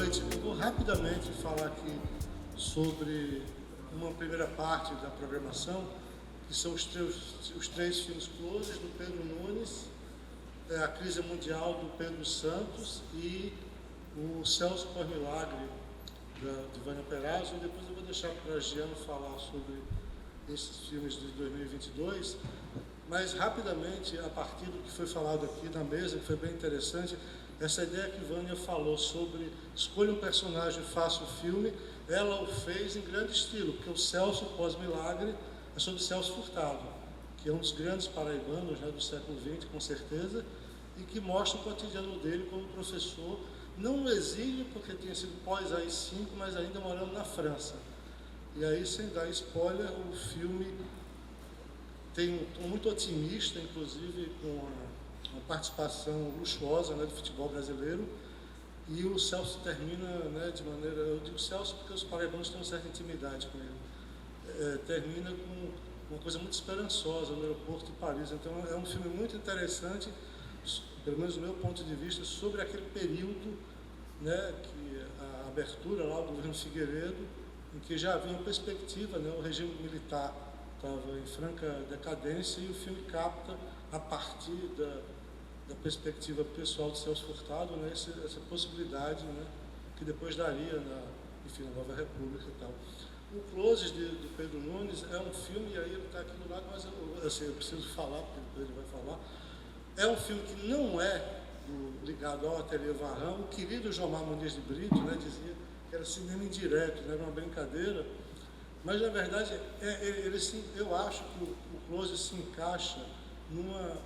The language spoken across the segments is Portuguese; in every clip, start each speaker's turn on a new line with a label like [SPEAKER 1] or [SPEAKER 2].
[SPEAKER 1] noite. Eu vou rapidamente falar aqui sobre uma primeira parte da programação, que são os três filmes closes do Pedro Nunes, A Crise Mundial do Pedro Santos e o Celso por Milagre, de Vânia Perazzo. E depois eu vou deixar para a Giana falar sobre esses filmes de 2022. Mas rapidamente, a partir do que foi falado aqui na mesa, que foi bem interessante, essa ideia que Vânia falou sobre escolha um personagem e faça o filme, ela o fez em grande estilo, porque o Celso Pós-Milagre é sobre Celso Furtado, que é um dos grandes paraibanos, né, do século XX, com certeza, e que mostra o cotidiano dele como professor, não no exílio, porque tinha sido pós-AI-5, mas ainda morando na França. E aí, sem dar spoiler, o filme tem um tom muito otimista, inclusive com uma participação luxuosa, né, do futebol brasileiro, e o Celso termina, né, de maneira, eu digo Celso porque os paraibanos têm uma certa intimidade com ele, termina com uma coisa muito esperançosa no aeroporto de Paris. Então é um filme muito interessante, pelo menos do meu ponto de vista, sobre aquele período, né, que a abertura lá do governo Figueiredo, em que já havia uma perspectiva, né, o regime militar estava em franca decadência, e o filme capta, a partir da perspectiva pessoal de Celso Furtado, né, essa possibilidade, né, que depois daria na Nova República e tal. O Closes do Pedro Nunes é um filme, e aí ele está aqui do lado, mas eu preciso falar, porque depois ele vai falar. É um filme que não é ligado ao Ateliê Varrão. O querido Jomar Muniz de Brito, né, dizia que era cinema indireto, né, era uma brincadeira, mas na verdade eu acho que o Close se encaixa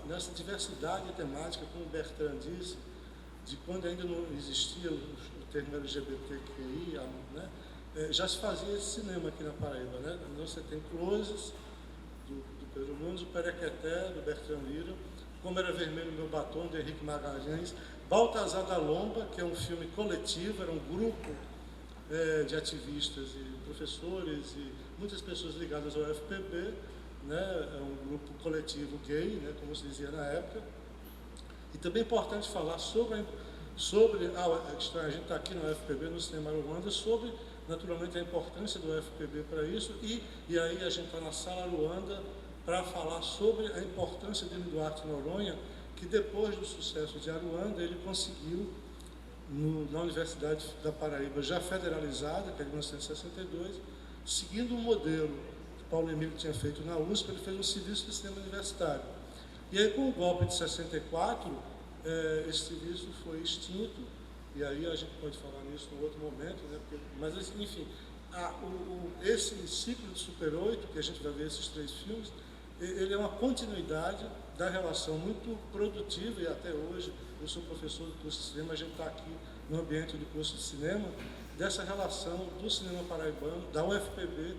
[SPEAKER 1] nessa diversidade temática, como o Bertrand disse, de quando ainda não existia o termo LGBTQI, né, já se fazia esse cinema aqui na Paraíba, né? Então você tem Closes do Pedro Nunes, o Perequeté do Bertrand Lira, Como Era Vermelho Meu Batom, de Henrique Magalhães, Baltazar da Lomba, que é um filme coletivo, era um grupo de ativistas e professores e muitas pessoas ligadas ao FPB, né? É um grupo coletivo gay, né, como se dizia na época. E também é importante falar sobre a gente está aqui no FPB, no Cinema Aruanda, sobre naturalmente a importância do FPB para isso, e aí a gente está na Sala Aruanda para falar sobre a importância de Duarte Noronha, que depois do sucesso de Aruanda, ele conseguiu, na Universidade da Paraíba, já federalizada, que é de 1962, seguindo um modelo que Paulo Emílio tinha feito na USP, ele fez um serviço de cinema universitário. E aí, com o golpe de 64, esse serviço foi extinto, e aí a gente pode falar nisso em outro momento, né? Mas enfim, esse ciclo de Super 8, que a gente vai ver esses três filmes, ele é uma continuidade da relação muito produtiva, e até hoje eu sou professor do curso de cinema, a gente está aqui no ambiente do curso de cinema, dessa relação do cinema paraibano, da UFPB,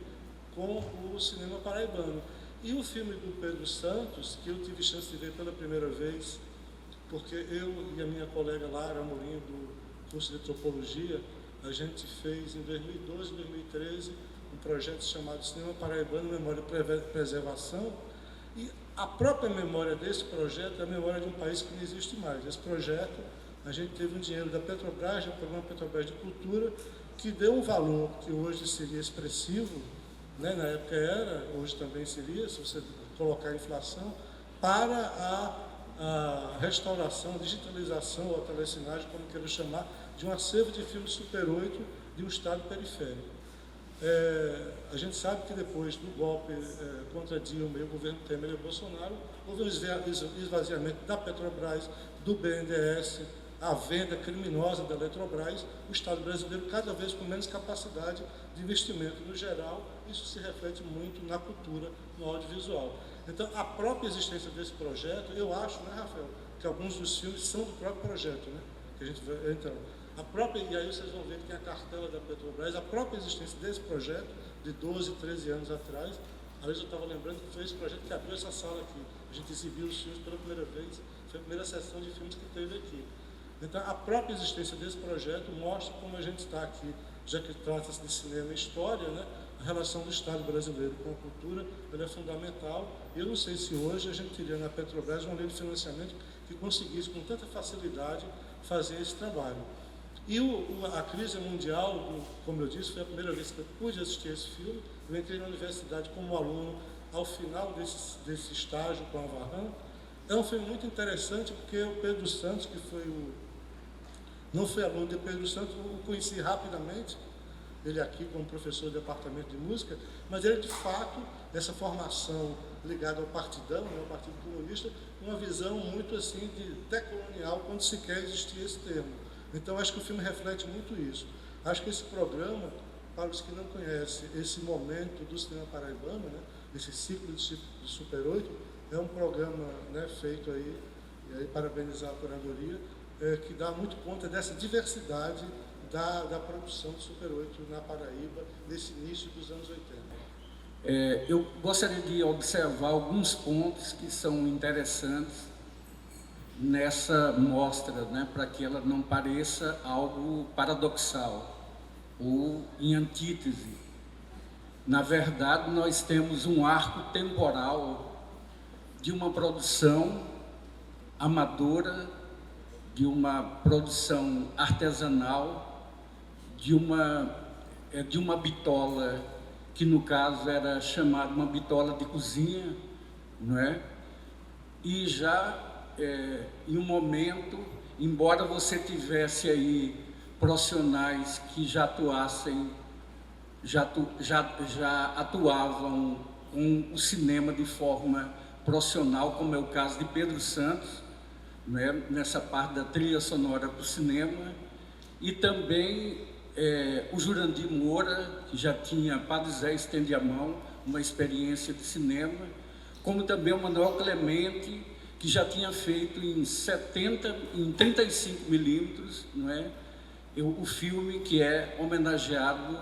[SPEAKER 1] com o cinema paraibano. E o filme do Pedro Santos, que eu tive chance de ver pela primeira vez, porque eu e a minha colega Lara Amorim, do curso de Antropologia, a gente fez em 2012 e 2013 um projeto chamado Cinema Paraibano, Memória e Preservação, e a própria memória desse projeto é a memória de um país que não existe mais. Esse projeto, a gente teve um dinheiro da Petrobras, do programa Petrobras de Cultura, que deu um valor que hoje seria expressivo, né? Na época era, hoje também seria, se você colocar a inflação, para a restauração, a digitalização, ou a telecinagem, como queira chamar, de um acervo de filmes Super 8 de um estado periférico. A gente sabe que depois do golpe contra Dilma e o governo Temer e Bolsonaro, houve um esvaziamento da Petrobras, do BNDES, a venda criminosa da Eletrobras, o Estado brasileiro cada vez com menos capacidade de investimento no geral. Isso se reflete muito na cultura, no audiovisual. Então, a própria existência desse projeto, eu acho, né, Rafael, que alguns dos filmes são do próprio projeto, né? Que a gente vai, então, e aí vocês vão ver que tem a cartela da Petrobras, a própria existência desse projeto, de 12, 13 anos atrás. Aliás, eu estava lembrando que foi esse projeto que abriu essa sala aqui. A gente exibiu os filmes pela primeira vez, foi a primeira sessão de filmes que teve aqui. Então, a própria existência desse projeto mostra como a gente está aqui, já que trata-se de cinema e história, né? A relação do Estado brasileiro com a cultura, ela é fundamental. E eu não sei se hoje a gente teria na Petrobras uma lei de financiamento que conseguisse com tanta facilidade fazer esse trabalho. E a crise mundial, como eu disse, foi a primeira vez que eu pude assistir esse filme. Eu entrei na universidade como aluno ao final desse estágio com a Varran. É um filme muito interessante porque o Pedro Santos, que foi não foi aluno de Pedro Santos, eu o conheci rapidamente, ele aqui como professor do departamento de música, mas ele de fato, essa formação ligada ao partidão, né, ao Partido Comunista, uma visão muito assim de decolonial, quando sequer existia esse termo. Então acho que o filme reflete muito isso. Acho que esse programa, para os que não conhecem esse momento do cinema paraibano, né, esse ciclo de Super 8, é um programa, né, feito aí, e aí parabenizar a curadoria, que dá muito conta dessa diversidade da produção do Super 8 na Paraíba, nesse início dos anos 80.
[SPEAKER 2] Eu gostaria de observar alguns pontos que são interessantes nessa mostra, né, para que ela não pareça algo paradoxal ou em antítese. Na verdade, nós temos um arco temporal de uma produção amadora, de uma produção artesanal, de uma bitola, que no caso era chamada uma bitola de cozinha, não é? E já em um momento, embora você tivesse aí profissionais que já atuassem, já atuavam com o cinema de forma profissional, como é o caso de Pedro Santos, né, nessa parte da trilha sonora para o cinema, e também o Jurandir Moura, que já tinha Padre Zé Estende a Mão, uma experiência de cinema, como também o Manuel Clemente, que já tinha feito em 35 milímetros, não é? O filme que é homenageado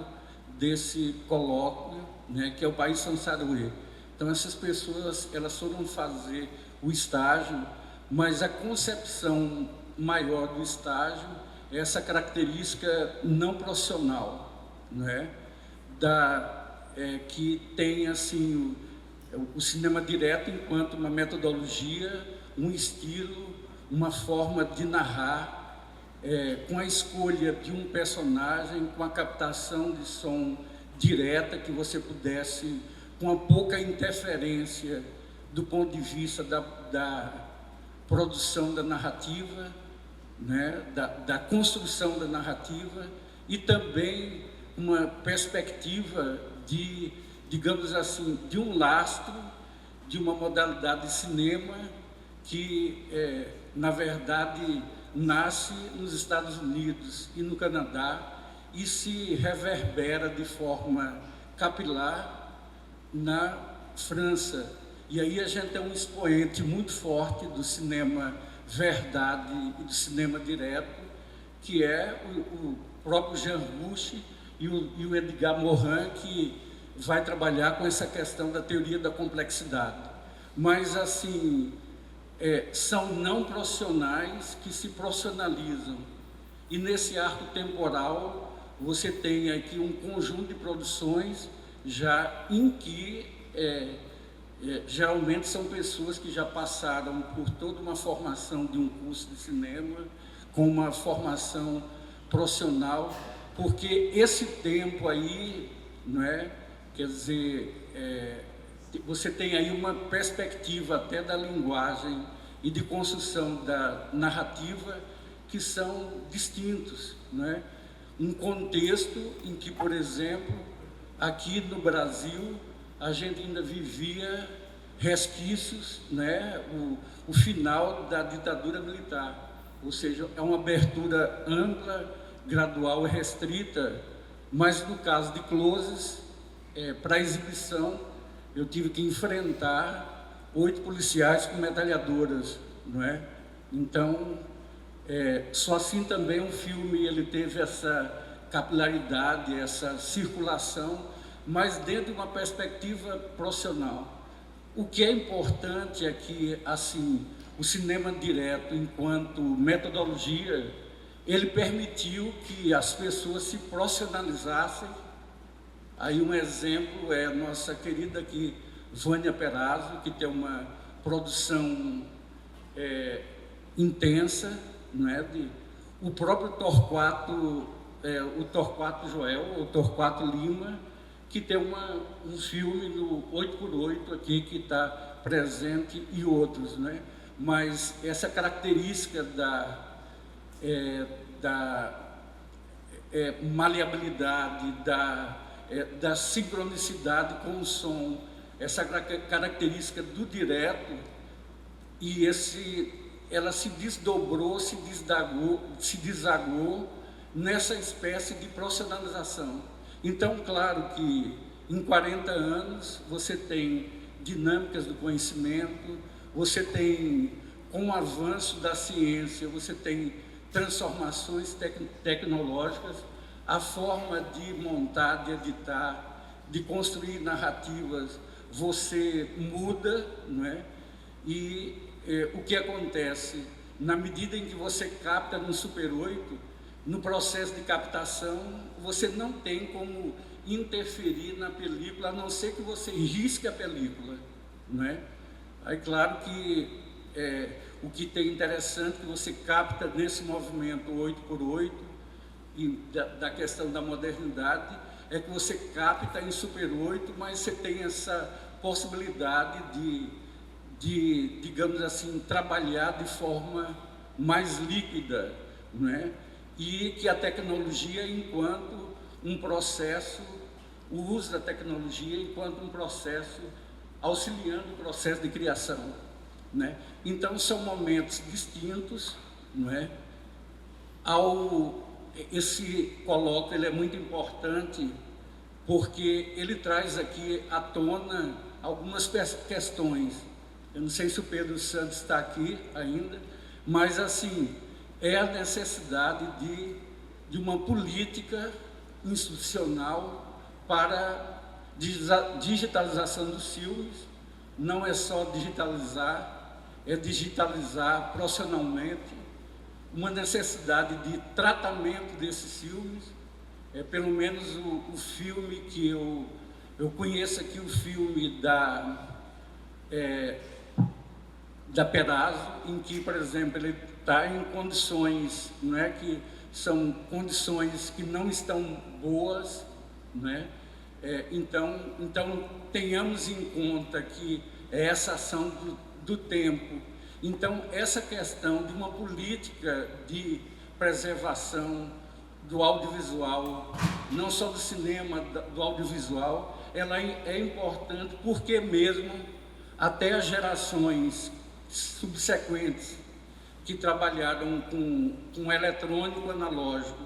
[SPEAKER 2] desse colóquio, né, que é o País Sansaré. Então essas pessoas, elas foram fazer o estágio, mas a concepção maior do estágio é essa característica não profissional, não é? Que tem assim o cinema direto enquanto uma metodologia, um estilo, uma forma de narrar, com a escolha de um personagem, com a captação de som direta, que você pudesse, com a pouca interferência do ponto de vista da produção da narrativa, né, da construção da narrativa, e também uma perspectiva de, digamos assim, de um lastro, de uma modalidade de cinema que, na verdade, nasce nos Estados Unidos e no Canadá e se reverbera de forma capilar na França. E aí a gente é um expoente muito forte do cinema verdade e do cinema direto, que é o próprio Jean Rouch e o Edgar Morin, que vai trabalhar com essa questão da teoria da complexidade. Mas, assim, são não profissionais que se profissionalizam. E nesse arco temporal, você tem aqui um conjunto de produções já em que geralmente são pessoas que já passaram por toda uma formação de um curso de cinema, com uma formação profissional, porque esse tempo aí, não é? Quer dizer, você tem aí uma perspectiva até da linguagem e de construção da narrativa que são distintos, não é? Um contexto em que, por exemplo, aqui no Brasil, a gente ainda vivia resquícios, né, o final da ditadura militar, ou seja, é uma abertura ampla, gradual e restrita, mas no caso de Closes, para exibição, eu tive que enfrentar 8 policiais com metralhadoras, não é? Então, só assim também um filme ele teve essa capilaridade, essa circulação, mas dentro de uma perspectiva profissional. O que é importante é que, assim, o cinema direto, enquanto metodologia, ele permitiu que as pessoas se profissionalizassem. Aí um exemplo é a nossa querida aqui, Vânia Perazzo, que tem uma produção intensa, não é? o próprio o Torquato Joel, o Torquato Lima, que tem um filme no 8x8 aqui que está presente e outros, né? Mas essa característica da maleabilidade, da sincronicidade com o som, essa característica do direto, e ela se desdobrou, se desagou nessa espécie de profissionalização. Então, claro que em 40 anos você tem dinâmicas do conhecimento, você tem, com o avanço da ciência, você tem transformações tecnológicas, a forma de montar, de editar, de construir narrativas, você muda, não é? E o que acontece? Na medida em que você capta no Super 8, no processo de captação, você não tem como interferir na película, a não ser que você risque a película, não é? Aí, claro que o que tem interessante que você capta nesse movimento 8x8 e da questão da modernidade é que você capta em Super 8, mas você tem essa possibilidade de digamos assim, trabalhar de forma mais líquida, não é? E que a tecnologia enquanto um processo, o uso da tecnologia enquanto um processo auxiliando o processo de criação, né? Então são momentos distintos, não é? Esse colóquio ele é muito importante porque ele traz aqui à tona algumas questões. Eu não sei se o Pedro Santos está aqui ainda, mas assim, é a necessidade de uma política institucional para digitalização dos filmes. Não é só digitalizar, é digitalizar profissionalmente, uma necessidade de tratamento desses filmes. Pelo menos o filme que eu conheço aqui, o filme da Perazzo, em que, por exemplo, ele está em condições, não é, que são condições que não estão boas, né? Então tenhamos em conta que é essa ação do tempo. Então, essa questão de uma política de preservação do audiovisual, não só do cinema, do audiovisual, ela é importante porque mesmo até as gerações subsequentes que trabalharam com eletrônico analógico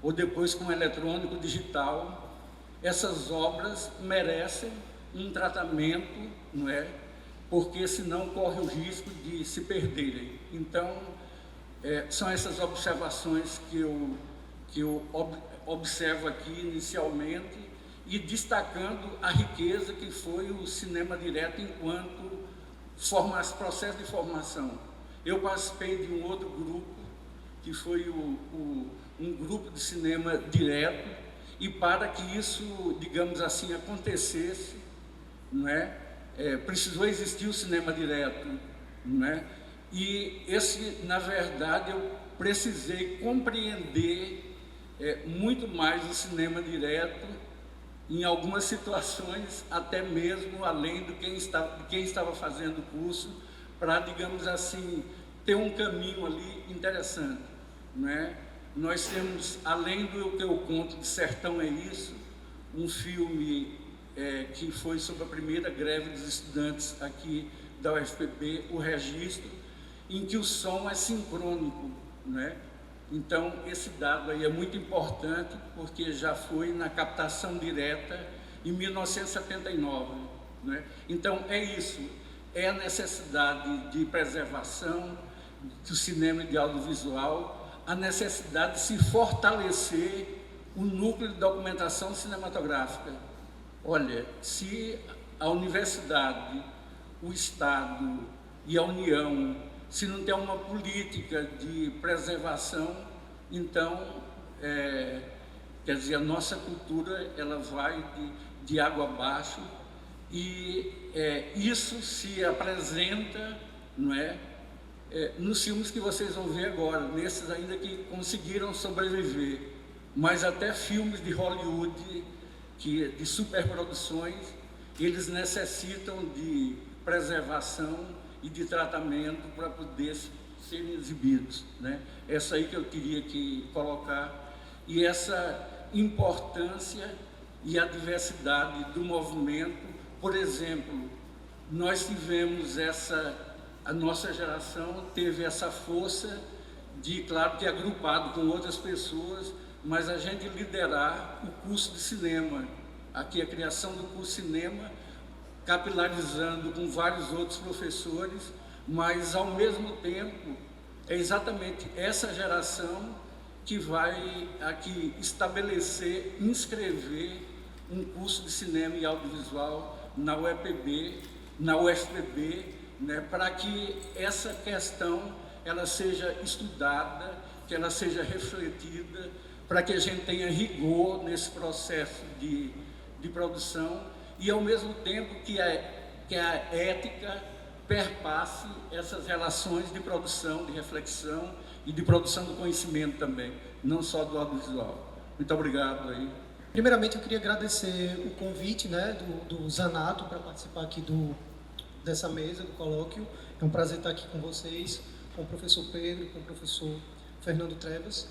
[SPEAKER 2] ou depois com eletrônico digital, essas obras merecem um tratamento, não é? Porque senão corre o risco de se perderem. Então, são essas observações que eu observo aqui inicialmente e destacando a riqueza que foi o cinema direto enquanto processo de formação. Eu participei de um outro grupo, que foi um grupo de cinema direto, e para que isso, digamos assim, acontecesse, não é? Precisou existir o cinema direto, não é? E na verdade, eu precisei compreender muito mais o cinema direto, em algumas situações, até mesmo além de quem estava fazendo o curso, para, digamos assim, ter um caminho ali interessante, não é? Nós temos, além do que eu conto de Sertão é Isso, um filme que foi sobre a primeira greve dos estudantes aqui da UFPB, o Registro, em que o som é sincrônico, né? Então, esse dado aí é muito importante, porque já foi na captação direta em 1979, né? Então, é isso, é a necessidade de preservação do cinema e de audiovisual, a necessidade de se fortalecer o núcleo de documentação cinematográfica. Olha, se a universidade, o Estado e a União, se não tem uma política de preservação, então, quer dizer, a nossa cultura ela vai de água abaixo e isso se apresenta, não é, nos filmes que vocês vão ver agora, nesses ainda que conseguiram sobreviver, mas até filmes de Hollywood, de superproduções, eles necessitam de preservação e de tratamento para poder serem exibidos, né? Essa aí que eu queria colocar, e essa importância e a diversidade do movimento. Por exemplo, nós tivemos a nossa geração teve essa força de, claro, ter agrupado com outras pessoas, mas a gente liderar o curso de cinema, aqui a criação do curso de cinema, capilarizando com vários outros professores, mas ao mesmo tempo é exatamente essa geração que vai aqui estabelecer, inscrever um curso de cinema e audiovisual na UEPB, na UFPB, né, para que essa questão ela seja estudada, que ela seja refletida, para que a gente tenha rigor nesse processo de produção e, ao mesmo tempo, que a ética perpasse essas relações de produção, de reflexão e de produção do conhecimento também, não só do audiovisual. Muito obrigado aí.
[SPEAKER 3] Primeiramente, eu queria agradecer o convite, né, do Zanato para participar aqui dessa mesa, do colóquio. É um prazer estar aqui com vocês, com o professor Pedro, com o professor Fernando Trevas.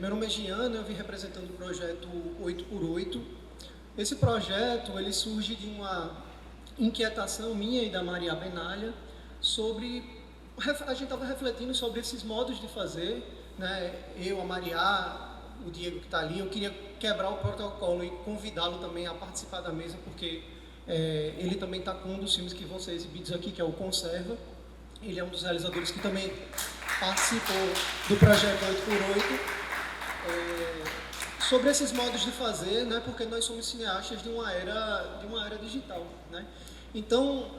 [SPEAKER 3] Meu nome é Giana, eu vim representando o projeto 8x8. Esse projeto ele surge de uma inquietação minha e da Maria Benalha sobre... A gente estava refletindo sobre esses modos de fazer, né? Eu, a Maria, o Diego que está ali, eu queria quebrar o protocolo e convidá-lo também a participar da mesa, porque ele também está com um dos filmes que vão ser exibidos aqui, que é o Conserva. Ele é um dos realizadores que também participou do projeto 8x8. Sobre esses modos de fazer, né, porque nós somos cineastas de uma era digital, né? Então,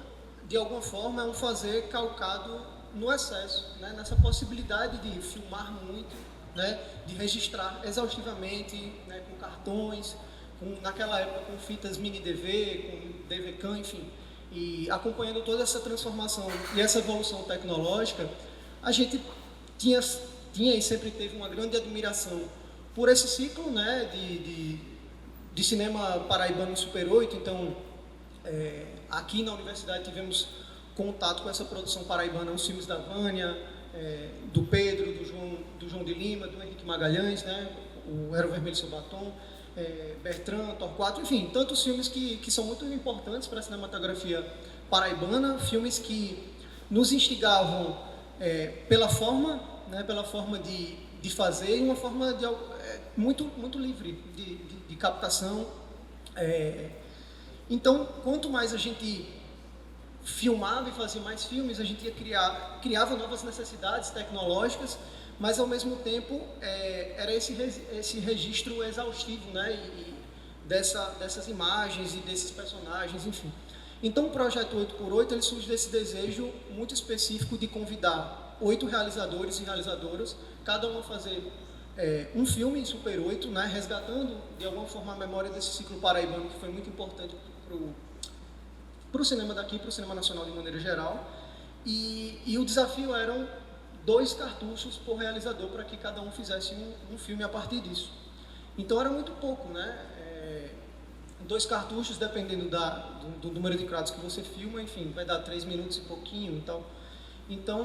[SPEAKER 3] de alguma forma, é um fazer calcado no excesso, né, nessa possibilidade de filmar muito, né, de registrar exaustivamente, né, com cartões, naquela época com fitas mini DV, com DVCam, enfim, e acompanhando toda essa transformação e essa evolução tecnológica, a gente tinha e sempre teve uma grande admiração por esse ciclo, né, de cinema paraibano Super 8. Então, aqui na universidade tivemos contato com essa produção paraibana, os filmes da Vânia, do Pedro, do João de Lima, do Henrique Magalhães, né, o Era o Vermelho Seu Batom, Bertrand, Torquato, enfim, tantos filmes que são muito importantes para a cinematografia paraibana, filmes que nos instigavam pela forma, né, pela forma de fazer, e uma forma muito livre de captação. Então, quanto mais a gente filmava e fazia mais filmes, a gente criava novas necessidades tecnológicas, mas ao mesmo tempo era esse registro exaustivo, né, e dessas imagens e desses personagens, enfim. Então o projeto 8x8 ele surge desse desejo muito específico de convidar 8 realizadores e realizadoras, cada um a fazer um filme em Super 8, né, resgatando de alguma forma a memória desse ciclo paraibano que foi muito importante para o cinema daqui, para o cinema nacional de maneira geral. E o desafio eram 2 cartuchos por realizador para que cada um fizesse um filme a partir disso. Então era muito pouco, né? 2 cartuchos, dependendo do número de créditos que você filma, enfim, vai dar 3 minutos e pouquinho e tal. Então,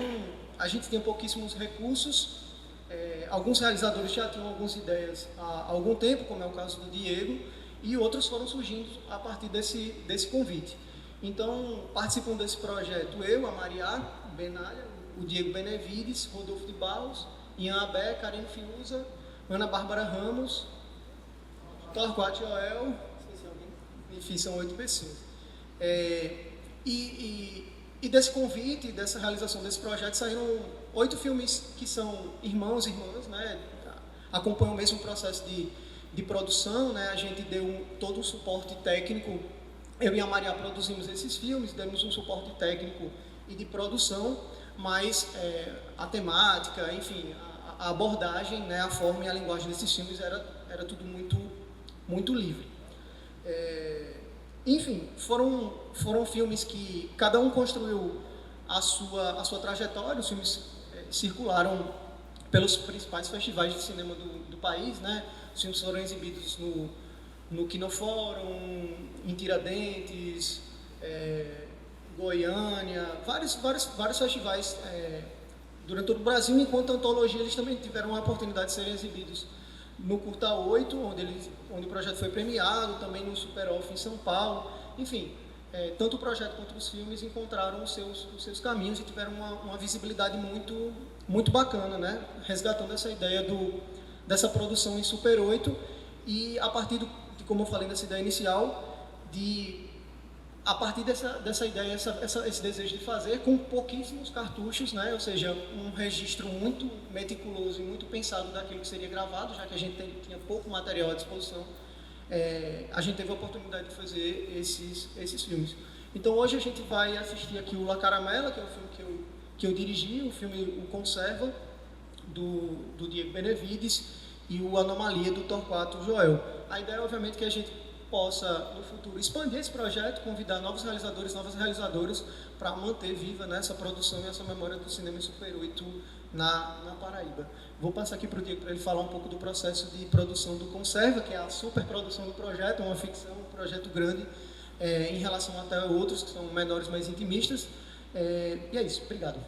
[SPEAKER 3] a gente tinha pouquíssimos recursos. Alguns realizadores já tinham algumas ideias há algum tempo, como é o caso do Diego, e outros foram surgindo a partir desse convite. Então, participam desse projeto eu, a Maria Benalha, o Diego Benevides, Rodolfo de Barros, Ian Abé, Karine Fiuza, Ana Bárbara Ramos, Torquato Joel, enfim, são 8 pessoas. E desse convite, dessa realização desse projeto, saíram 8 filmes que são irmãos e irmãs, né, acompanham o mesmo processo de produção, né, a gente deu todo um suporte técnico. Eu e a Maria produzimos esses filmes, demos um suporte técnico e de produção, mas a temática, enfim, a abordagem, né, a forma e a linguagem desses filmes era tudo muito livre. Enfim, foram filmes que cada um construiu a sua trajetória. Os filmes circularam pelos principais festivais de cinema do país, né? Os filmes foram exibidos no Kinofórum, em Tiradentes, Goiânia, vários festivais durante todo o Brasil. Enquanto antologia, eles também tiveram a oportunidade de serem exibidos no Curta 8, onde o projeto foi premiado, também no Super Off em São Paulo. Enfim, tanto o projeto quanto os filmes encontraram os seus caminhos e tiveram uma visibilidade muito, muito bacana, né? Resgatando essa ideia dessa produção em Super 8 e a partir de como eu falei nessa ideia inicial, a partir dessa ideia, esse desejo de fazer com pouquíssimos cartuchos, né? Ou seja, um registro muito meticuloso e muito pensado daquilo que seria gravado, já que a gente tinha pouco material à disposição, a gente teve a oportunidade de fazer esses filmes. Então hoje a gente vai assistir aqui o La Caramela, que é o filme que eu dirigi, o filme O Conserva, do Diego Benevides, e o Anomalia, do Torquato Joel. A ideia, obviamente, é que a gente possa, no futuro, expandir esse projeto, convidar novos realizadores, novas realizadoras, para manter viva, né, essa produção e essa memória do cinema em Super 8 na Paraíba. Vou passar aqui para o Diego para ele falar um pouco do processo de produção do Conserva, que é a superprodução do projeto, uma ficção, um projeto grande, em relação até a outros que são menores, mais intimistas. E é isso. Obrigado.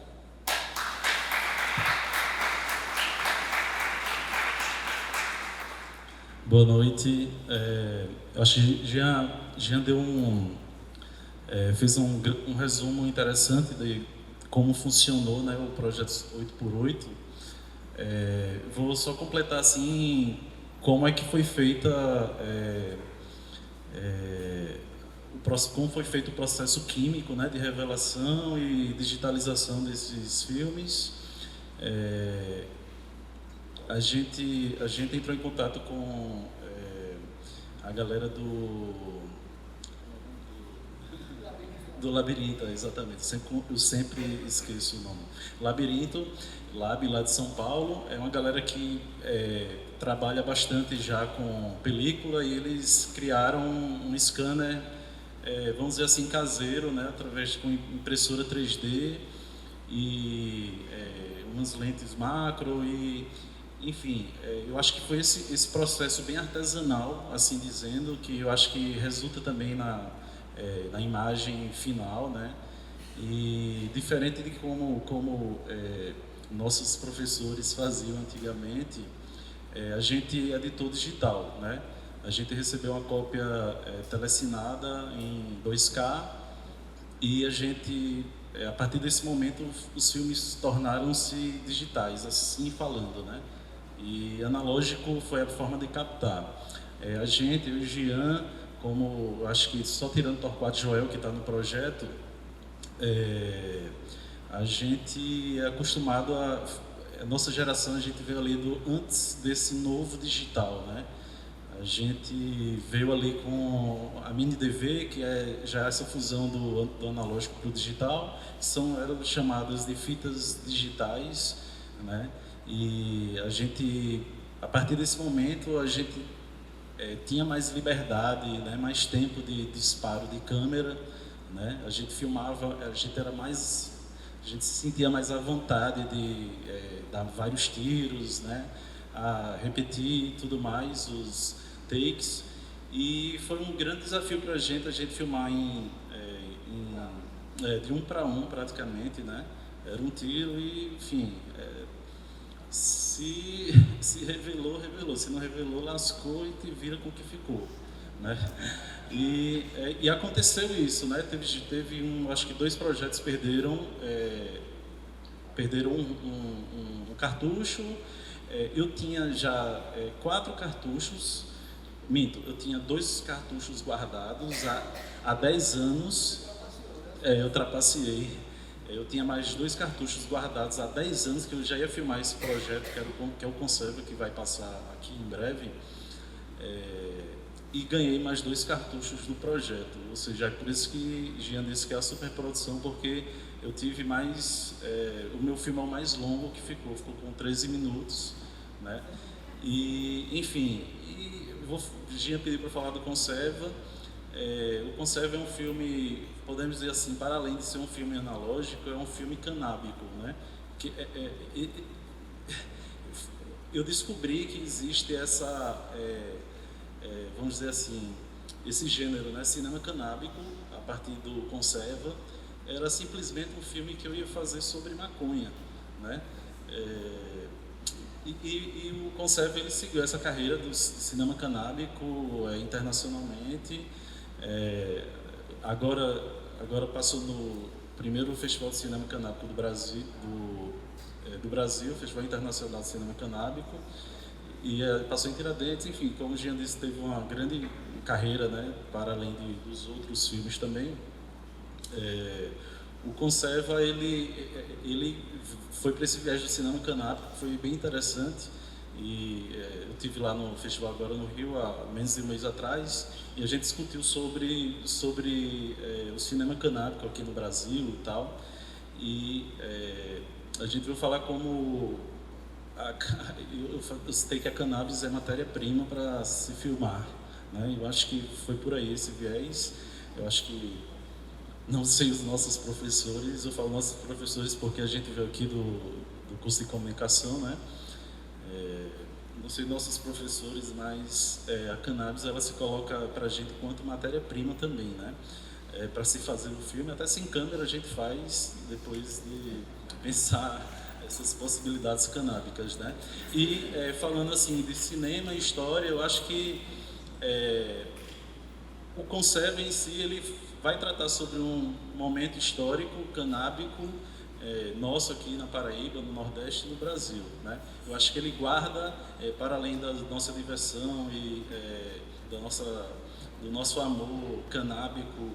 [SPEAKER 4] Boa noite. Eu acho que Jean deu fez um resumo interessante de como funcionou, né, o projeto 8x8. Vou só completar assim como é que foi feita como foi feito o processo químico, né, de revelação e digitalização desses filmes. A gente entrou em contato com a galera do Labirinto, exatamente. Eu sempre esqueço o nome. Labirinto, Lab, lá de São Paulo, é uma galera que trabalha bastante já com película e eles criaram um scanner, vamos dizer assim, caseiro, né, através de impressora 3D e umas lentes macro e enfim, eu acho que foi esse processo bem artesanal, assim dizendo, que eu acho que resulta também na imagem final, né? E diferente de como nossos professores faziam antigamente, a gente editou digital, né? A gente recebeu uma cópia telecinada em 2K e a gente, a partir desse momento, os filmes tornaram-se digitais, assim falando, né? E analógico foi a forma de captar. A gente, eu e o Jean, como acho que só tirando o Torquato Joel, que está no projeto, a gente é acostumado a nossa geração, a gente veio ali antes desse novo digital, né? A gente veio ali com a mini DV, que é já essa fusão do analógico para o digital, eram chamadas de fitas digitais, né? E a gente, a partir desse momento, a gente tinha mais liberdade, né? Mais tempo de disparo de câmera, né? A gente filmava, a gente se sentia mais à vontade de dar vários tiros, né? A repetir e tudo mais, os takes, e foi um grande desafio para a gente filmar de 1 para 1 praticamente, né? Era um tiro e, enfim, se revelou, se não revelou, lascou e te vira com o que ficou, né? E aconteceu isso, né? Teve acho que 2 projetos perderam um cartucho. Eu tinha já 4 cartuchos. Eu tinha 2 cartuchos guardados há 10 anos, eu trapaceei. Eu tinha mais 2 cartuchos guardados há 10 anos que eu já ia filmar esse projeto, que é o Conserva, que vai passar aqui em breve, e ganhei mais 2 cartuchos do projeto. Ou seja, é por isso que Jean disse que é a superprodução, porque eu tive mais... o meu filme é o mais longo que ficou com 13 minutos, né? E, enfim... Jean pediu para falar do Conserva. o Conserva é um filme, podemos dizer assim, para além de ser um filme analógico, é um filme canábico, né? Eu descobri que existe vamos dizer assim, esse gênero, né? Cinema canábico, a partir do Conserva, era simplesmente um filme que eu ia fazer sobre maconha, né? E o Conserva, ele seguiu essa carreira do cinema canábico internacionalmente. Agora passou no primeiro Festival de Cinema Canábico do Brasil, Festival Internacional de Cinema Canábico, e passou em Tiradentes. Enfim, como o Jean disse, teve uma grande carreira, né, para além dos outros filmes também. O Conserva, ele foi para esse viagem do cinema canábico, foi bem interessante. E eu estive lá no festival agora no Rio há menos de um mês atrás, e a gente discutiu sobre o cinema canábico aqui no Brasil e tal. E a gente veio falar como eu citei que a cannabis é matéria-prima para se filmar, né? Eu acho que foi por aí esse viés. Eu acho que, não sei os nossos professores, eu falo nossos professores porque a gente veio aqui do curso de comunicação, né? Não sei nossos professores, mas a cannabis, ela se coloca para a gente quanto matéria-prima também, né? Para se fazer o filme, até sem câmera a gente faz, depois de pensar essas possibilidades canábicas, né? E falando assim de cinema e história, eu acho que o Conserva em si, ele vai tratar sobre um momento histórico canábico nosso aqui na Paraíba, no Nordeste e no Brasil, né? Eu acho que ele guarda, para além da nossa diversão e do nosso amor canábico,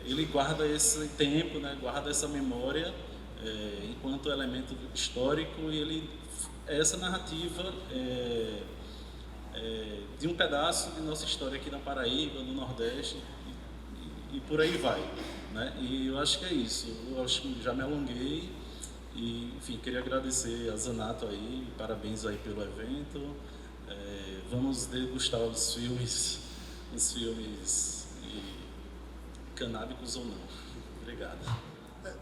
[SPEAKER 4] ele guarda esse tempo, né? Guarda essa memória enquanto elemento histórico, e essa narrativa de um pedaço de nossa história aqui na Paraíba, no Nordeste, e por aí vai, né? E eu acho que é isso. Eu acho que já me alonguei e, enfim, queria agradecer a Zanato aí, parabéns aí pelo evento. Vamos degustar os filmes canábicos ou não. Obrigado.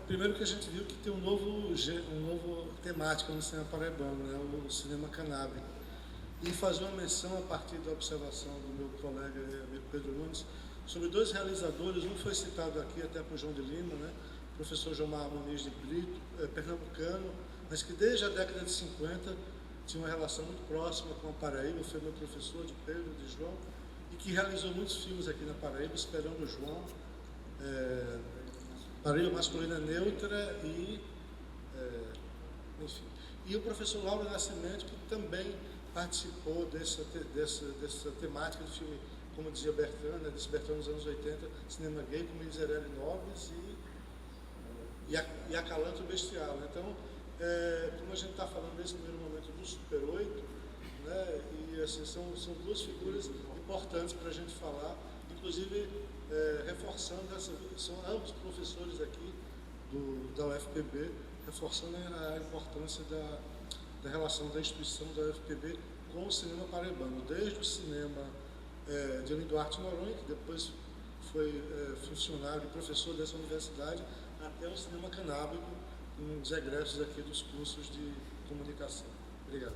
[SPEAKER 1] Primeiro que a gente viu que tem um novo temática no cinema paraibano, né? O cinema canábico. E fazer uma menção a partir da observação do meu colega e amigo Pedro Nunes sobre dois realizadores. Um foi citado aqui até por João de Lima, né? O professor Jomar Muniz de Brito, pernambucano, mas que desde a década de 50 tinha uma relação muito próxima com a Paraíba, foi meu professor de Pedro, de João, e que realizou muitos filmes aqui na Paraíba, esperando o João. Paraíba Masculina Neutra enfim. E o professor Lauro Nascimento, que também participou dessa temática do filme, como dizia Bertrand, né, desse Bertrand nos anos 80, cinema gay, com Miserere Nobis e Acalanto Bestial. Né? Então, como a gente está falando nesse primeiro momento do Super 8, né, e assim, são duas figuras importantes para a gente falar, inclusive reforçando, são ambos professores aqui da UFPB, reforçando a importância da relação da instituição da UFPB com o cinema paraibano, desde o cinema de Olinda Duarte Noronha, que depois foi funcionário e professor dessa universidade, até o cinema canábico, com os egressos aqui dos cursos de comunicação. Obrigado.